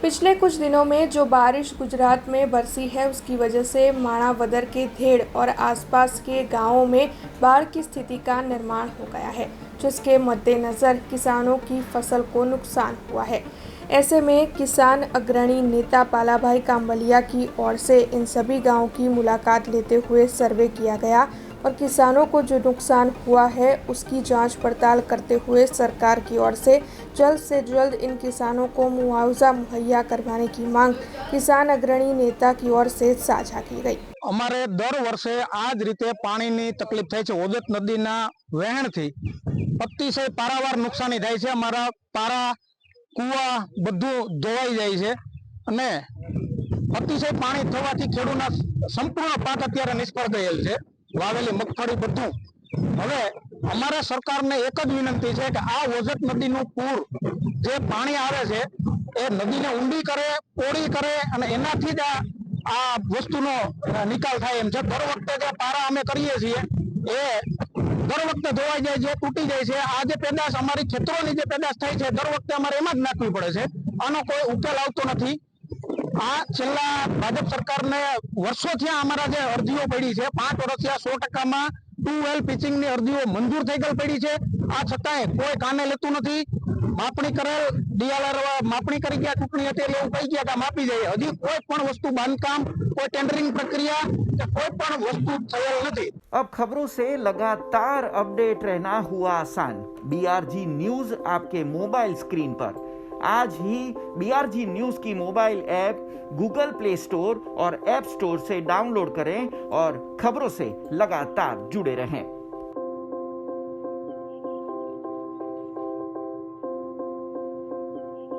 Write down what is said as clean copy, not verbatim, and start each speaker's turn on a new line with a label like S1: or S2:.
S1: पिछले कुछ दिनों में जो बारिश गुजरात में बरसी है उसकी वजह से माणावदर के धेड़ और आसपास के गांवों में बाढ़ की स्थिति का निर्माण हो गया है, जिसके मद्देनज़र किसानों की फसल को नुकसान हुआ है। ऐसे में किसान अग्रणी नेता पालाभाई कांबलिया की ओर से इन सभी गांवों की मुलाकात लेते हुए सर्वे किया गया और किसानों को जो नुकसान हुआ है उसकी जांच पड़ताल करते हुए सरकार की ओर से जल्द इन किसानों को मुआवजा मुहैया करवाने की मांग किसान अग्रणी नेता की ओर से साझा की गई।
S2: અમારે દર વર્ષે આ જ રીતે પાણીની તકલીફ થાય છે। ઓજત નદીના વહેણથી અતિશય પારાવાર નુકસાની થાય છે। અમારા પારા કુવા બધું ધોવાઈ જાય છે અને અતિશય પાણી થવાથી ખેડૂતના સંપૂર્ણ પાક અત્યારે નિષ્ફળ ગયેલ છે। વાવેલી મગફળી બધું। હવે અમારે સરકારને એક જ વિનંતી છે કે આ ઓજત નદીનું પૂર જે પાણી આવે છે એ નદીને ઊંડી કરે, પોળી કરે અને એનાથી જ આ વસ્તુનો નિકાલ થાય એમ છે। દર વખતે જે પારા અમે કરીએ છીએ એ દર વખતે ધોવાઈ જાય છે, તૂટી જાય છે। આ જે પેદાશ અમારી ખેતરોની જે પેદાશ થાય છે દર વખતે અમારે એમાં જ નાખવી પડે છે। આનો કોઈ ઉકેલ આવતો નથી। આ છેલ્લા ભાજપ સરકારને વર્ષોથી અમારા જે અરજીઓ પડી છે 5 વર્ષથી 100%માં ટ્યુબવેલ પિચિંગની અરજીઓ મંજૂર થઈ ગઈ પડી છે। આ છતાંય કોઈ કાને લેતું નથી। માપણી કરેલ ડીઆરઆર માપણી કરી ગયા, ચૂંટણી હતી એટલે એવું કહી ગયા કે માપી જાય। હજી કોઈ પણ વસ્તુ બાંધકામ, કોઈ ટેન્ડરિંગ प्रक्रिया કે કોઈ પણ વસ્તુ થયેલ નથી।
S3: अब खबरों से लगातार अपडेट रहना हुआ आसान। BRG न्यूज आपके मोबाइल स्क्रीन पर आज ही BRG न्यूज की mobile app Google play store और ऐप स्टोर से डाउनलोड करें और खबरों से लगातार जुड़े रहें।